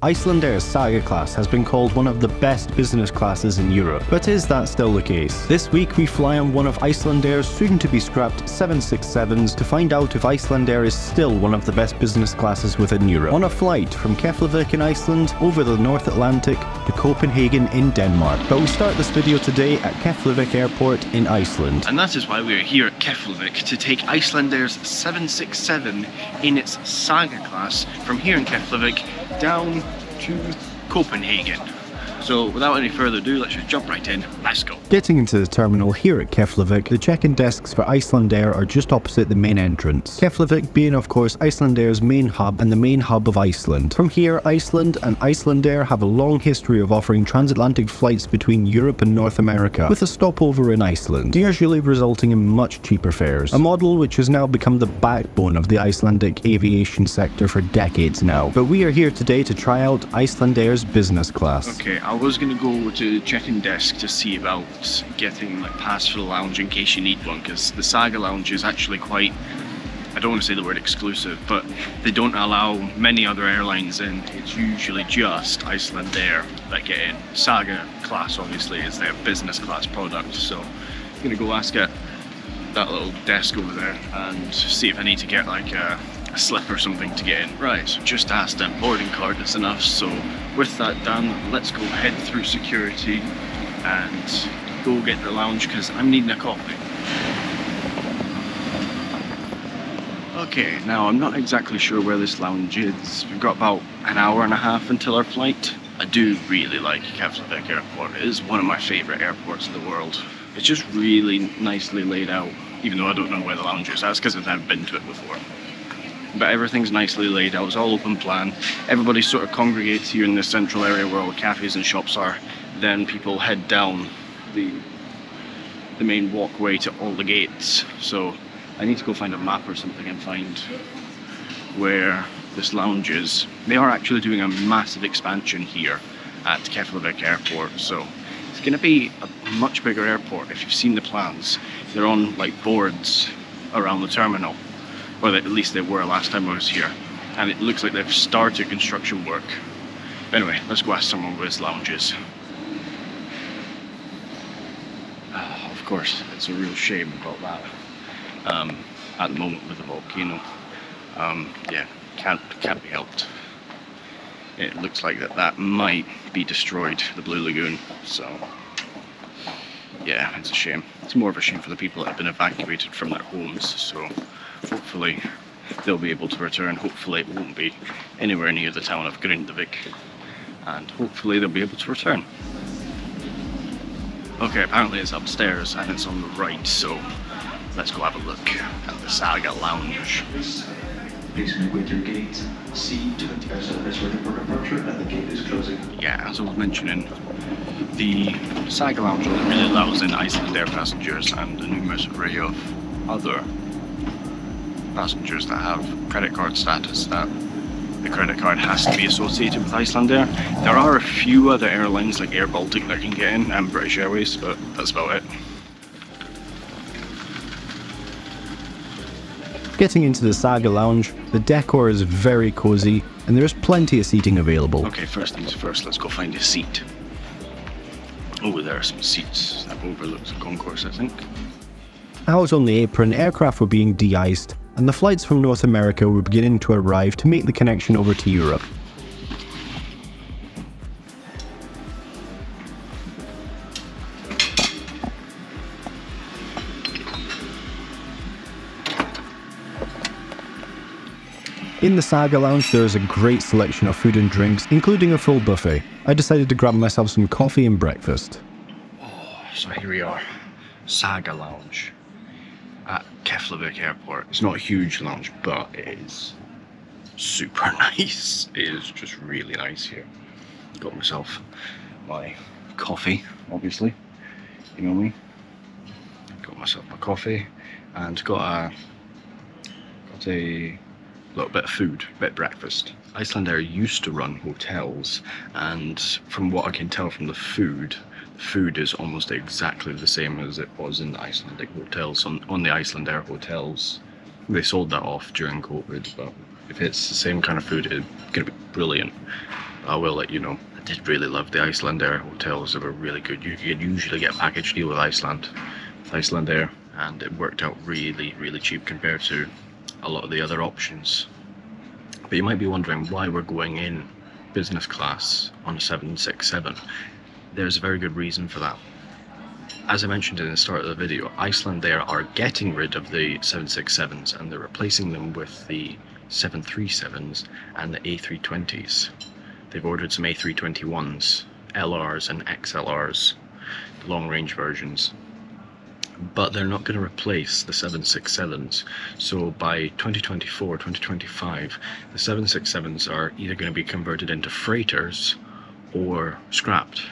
Icelandair's Saga Class has been called one of the best business classes in Europe, but is that still the case? This week we fly on one of Icelandair's soon-to-be scrapped 767s to find out if Icelandair is still one of the best business classes within Europe, on a flight from Keflavík in Iceland over the North Atlantic to Copenhagen in Denmark. But we start this video today at Keflavík Airport in Iceland. And that is why we are here at Keflavík, to take Icelandair's 767 in its Saga Class from here in Keflavík down to Copenhagen. So without any further ado, let's just jump right in. Let's go. Getting into the terminal here at Keflavík, the check-in desks for Icelandair are just opposite the main entrance. Keflavík being of course Icelandair's main hub and the main hub of Iceland. From here, Iceland and Icelandair have a long history of offering transatlantic flights between Europe and North America, with a stopover in Iceland, usually resulting in much cheaper fares. A model which has now become the backbone of the Icelandic aviation sector for decades now. But we are here today to try out Icelandair's business class. Okay, I was going to go to the check-in desk to see about getting like pass for the lounge in case you need one, because the Saga Lounge is actually quite, I don't want to say the word exclusive, but they don't allow many other airlines in. It's usually just Icelandair that get in. Saga Class obviously is their business class product, so I'm going to go ask at that little desk over there and see if I need to get like a slip or something to get in. Right, so just asked them, boarding card is enough, so with that done, let's go head through security and go get the lounge because I'm needing a coffee. Okay, now I'm not exactly sure where this lounge is. We've got about an hour and a half until our flight. I do really like Keflavík Airport. It is one of my favourite airports in the world. It's just really nicely laid out, even though I don't know where the lounge is. That's because I've never been to it before. But everything's nicely laid out, it's all open plan. Everybody sort of congregates here in this central area where all the cafes and shops are. Then people head down the main walkway to all the gates. So I need to go find a map or something and find where this lounge is. They are actually doing a massive expansion here at Keflavík Airport, so it's going to be a much bigger airport. If you've seen the plans, they're on like boards around the terminal. Or at least they were last time I was here, and it looks like they've started construction work. Anyway, let's go ask someone where this lounge is. Of course, it's a real shame about that. At the moment with the volcano, yeah, can't be helped. It looks like that might be destroyed, the Blue Lagoon. So yeah, it's a shame. It's more of a shame for the people that have been evacuated from their homes. So hopefully they'll be able to return. Hopefully it won't be anywhere near the town of Grindavik, and hopefully they'll be able to return. Okay, apparently it's upstairs and it's on the right, so let's go have a look at the Saga Lounge. Please wait your gate C20 is ready for departure and the gate is closing. Yeah, as I was mentioning, the Saga Lounge only really allows in Icelandair passengers and a numerous array of other passengers that have credit card status, that the credit card has to be associated with Icelandair. There are a few other airlines like Air Baltic that can get in, and British Airways, but that's about it. Getting into the Saga Lounge, the decor is very cozy and there is plenty of seating available. Okay, first things first, let's go find a seat. Oh, there are some seats that overlook the concourse, I think. Out on the apron, aircraft were being de-iced and the flights from North America were beginning to arrive to make the connection over to Europe. In the Saga Lounge there is a great selection of food and drinks, including a full buffet. I decided to grab myself some coffee and breakfast. Oh, so here we are, Saga Lounge at Keflavík Airport. It's not a huge lounge, but it is super nice. It is just really nice here. Got myself my coffee, obviously, you know me. Got myself my coffee and got a little bit of food, a bit of breakfast. Icelandair used to run hotels, and from what I can tell from the food is almost exactly the same as it was in the Icelandic hotels, on the Icelandair hotels. They sold that off during COVID, but if it's the same kind of food, it's gonna be brilliant. I will let you know. I did really love the Icelandair hotels. They were really good. You usually get a package deal with Icelandair, and it worked out really, really cheap compared to a lot of the other options. But you might be wondering why we're going in business class on a 767. There's a very good reason for that. As I mentioned in the start of the video, Icelandair are getting rid of the 767s and they're replacing them with the 737s and the A320s. They've ordered some A321s, LRs and XLRs, the long range versions. But they're not going to replace the 767s. So by 2024, 2025, the 767s are either going to be converted into freighters or scrapped.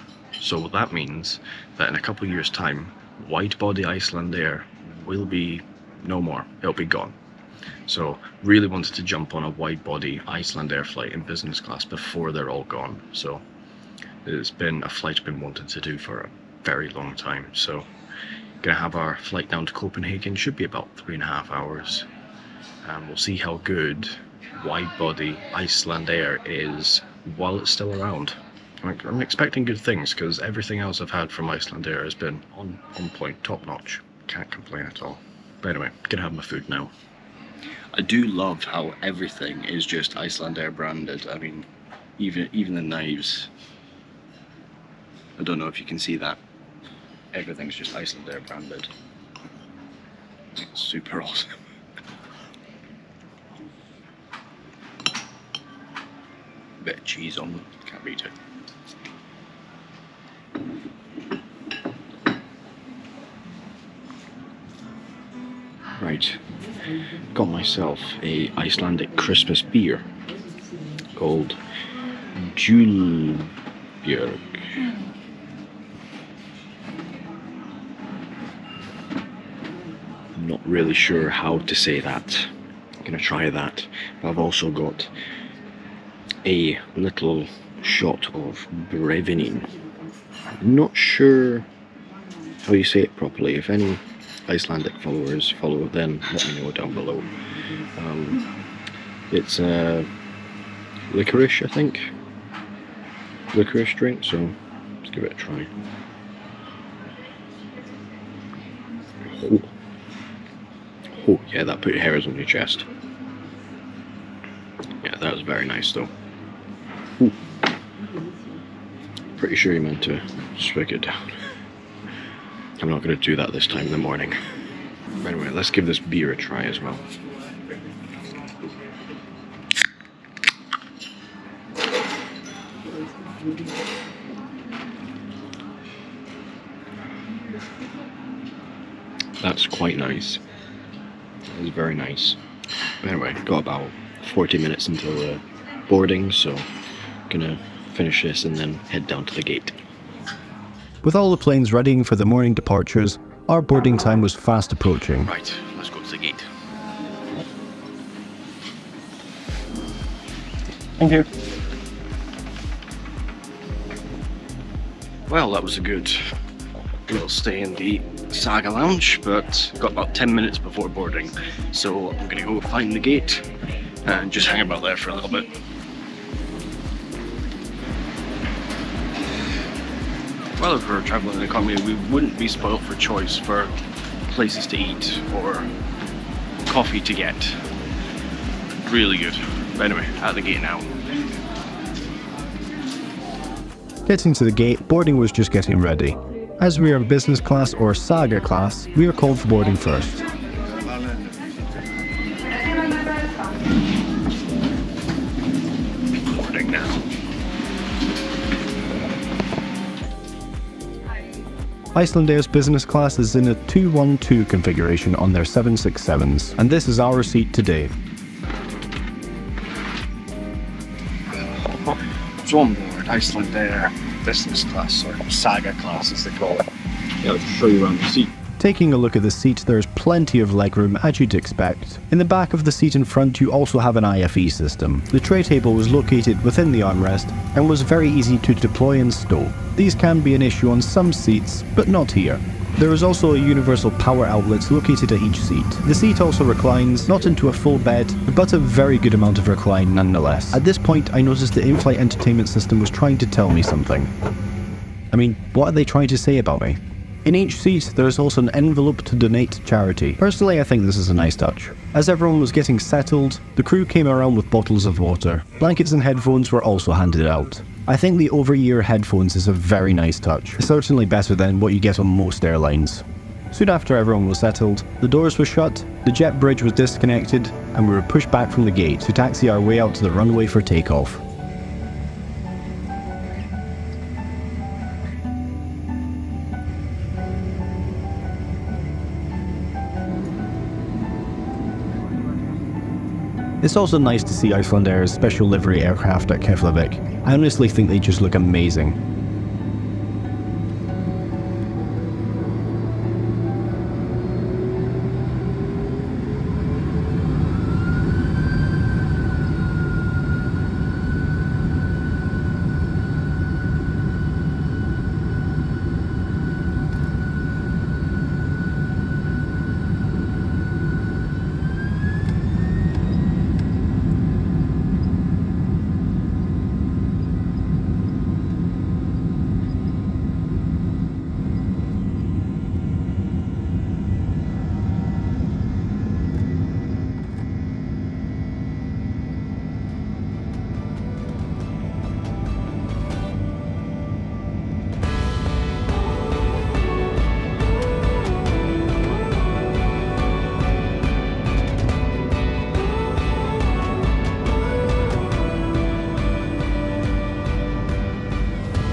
So that means that in a couple of years' time, wide-body Icelandair will be no more. It'll be gone. So really wanted to jump on a wide-body Icelandair flight in business class before they're all gone. So it's been a flight I've been wanting to do for a very long time. So gonna have our flight down to Copenhagen. Should be about 3.5 hours. And we'll see how good wide-body Icelandair is while it's still around. I'm expecting good things because everything else I've had from Icelandair has been on point, top notch. Can't complain at all. But anyway, gonna have my food now. I do love how everything is just Icelandair branded. I mean, even the knives. I don't know if you can see that. Everything's just Icelandair branded. It's super awesome. Bit of cheese on them, can't beat it. Right, got myself a Icelandic Christmas beer called Julbjörg. I'm not really sure how to say that. I'm gonna try that. But I've also got a little shot of Brevinin. I'm not sure how you say it properly. If any Icelandic followers follow, then let me know down below. It's licorice, I think. Licorice drink, so let's give it a try. Oh yeah, that put your hairs on your chest. Yeah, that was very nice though. Ooh. Pretty sure you meant to swig it down. I'm not going to do that this time in the morning. Anyway, let's give this beer a try as well. That's quite nice. That is very nice. But anyway, got about 40 minutes until boarding, so gonna finish this and then head down to the gate. With all the planes readying for the morning departures, our boarding time was fast approaching. Right, let's go to the gate. Thank you. Well, that was a good little stay in the Saga Lounge, but got about 10 minutes before boarding, so I'm gonna go find the gate and just hang about there for a little bit. Well, if we were traveling in economy, we wouldn't be spoilt for choice for places to eat or coffee to get. Really good. But anyway, out of the gate now. Getting to the gate, boarding was just getting ready. As we are business class or Saga class, we are called for boarding first. Boarding now. Icelandair's business class is in a 212 configuration on their 767s, and this is our seat today. So on board, Icelandair Business Class, or Saga Class as they call it. Yeah, I'll just show you around the seat. Taking a look at the seat, there's plenty of legroom as you'd expect. In the back of the seat in front you also have an IFE system. The tray table was located within the armrest and was very easy to deploy and stow. These can be an issue on some seats, but not here. There is also a universal power outlet located at each seat. The seat also reclines, not into a full bed, but a very good amount of recline nonetheless. At this point, I noticed the in-flight entertainment system was trying to tell me something. I mean, what are they trying to say about me? In each seat, there is also an envelope to donate to charity. Personally, I think this is a nice touch. As everyone was getting settled, the crew came around with bottles of water. Blankets and headphones were also handed out. I think the over-ear headphones is a very nice touch. It's certainly better than what you get on most airlines. Soon after everyone was settled, the doors were shut, the jet bridge was disconnected, and we were pushed back from the gate to taxi our way out to the runway for takeoff. It's also nice to see Icelandair's special livery aircraft at Keflavík. I honestly think they just look amazing.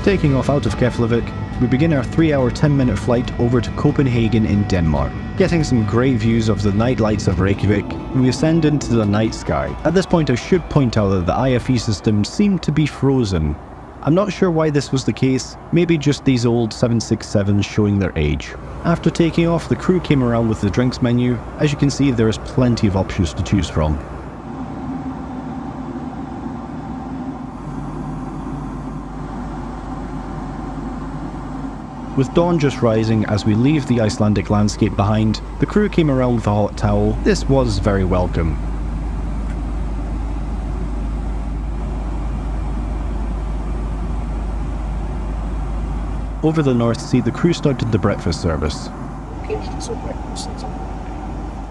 Taking off out of Keflavík, we begin our 3-hour 10-minute flight over to Copenhagen in Denmark. Getting some great views of the night lights of Reykjavik, we ascend into the night sky. At this point I should point out that the IFE system seemed to be frozen. I'm not sure why this was the case, maybe just these old 767s showing their age. After taking off, the crew came around with the drinks menu. As you can see, there is plenty of options to choose from. With dawn just rising as we leave the Icelandic landscape behind, the crew came around with a hot towel. This was very welcome. Over the North Sea, the crew started the breakfast service.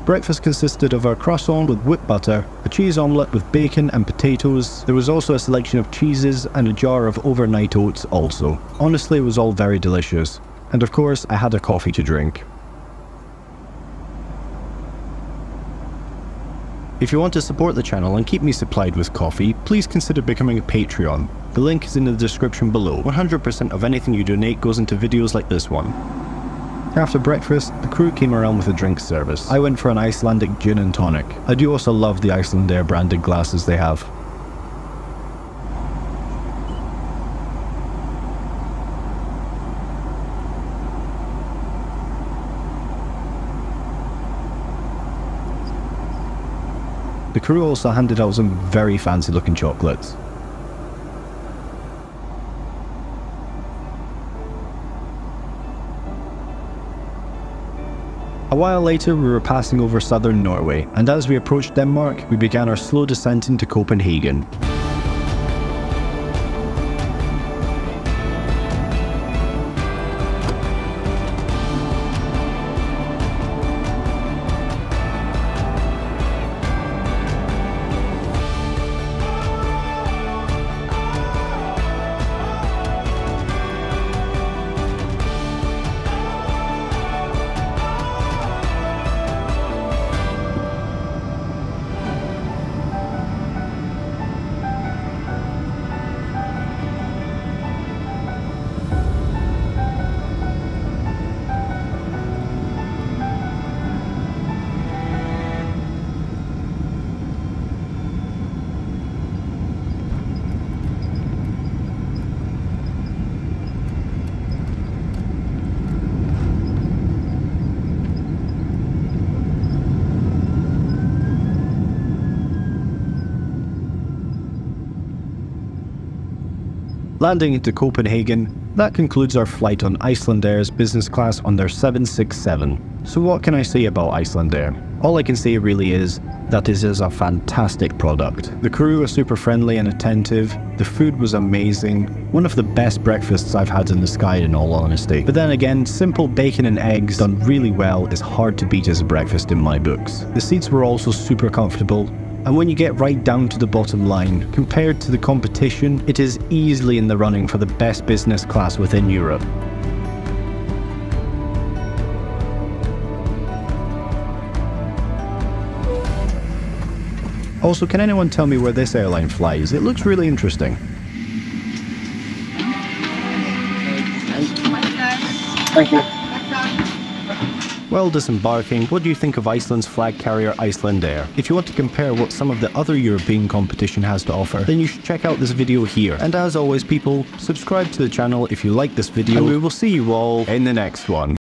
Breakfast consisted of a croissant with whipped butter, a cheese omelette with bacon and potatoes. There was also a selection of cheeses and a jar of overnight oats also. Honestly, it was all very delicious. And of course, I had a coffee to drink. If you want to support the channel and keep me supplied with coffee, please consider becoming a Patreon. The link is in the description below. 100% of anything you donate goes into videos like this one. After breakfast, the crew came around with a drink service. I went for an Icelandic gin and tonic. I do also love the Icelandair branded glasses they have. The crew also handed out some very fancy looking chocolates. A while later, we were passing over southern Norway, and as we approached Denmark, we began our slow descent into Copenhagen. Landing into Copenhagen, That concludes our flight on Icelandair's business class on their 767. So what can I say about Icelandair? All I can say really is that this is a fantastic product. The crew are super friendly and attentive, the food was amazing, one of the best breakfasts I've had in the sky in all honesty. But then again, simple bacon and eggs done really well is hard to beat as a breakfast in my books. The seats were also super comfortable, and when you get right down to the bottom line, compared to the competition, it is easily in the running for the best business class within Europe. Also, can anyone tell me where this airline flies? It looks really interesting. Thank you. Well, disembarking, what do you think of Iceland's flag carrier Icelandair? If you want to compare what some of the other European competition has to offer, then you should check out this video here. And as always people, subscribe to the channel if you like this video, and we will see you all in the next one.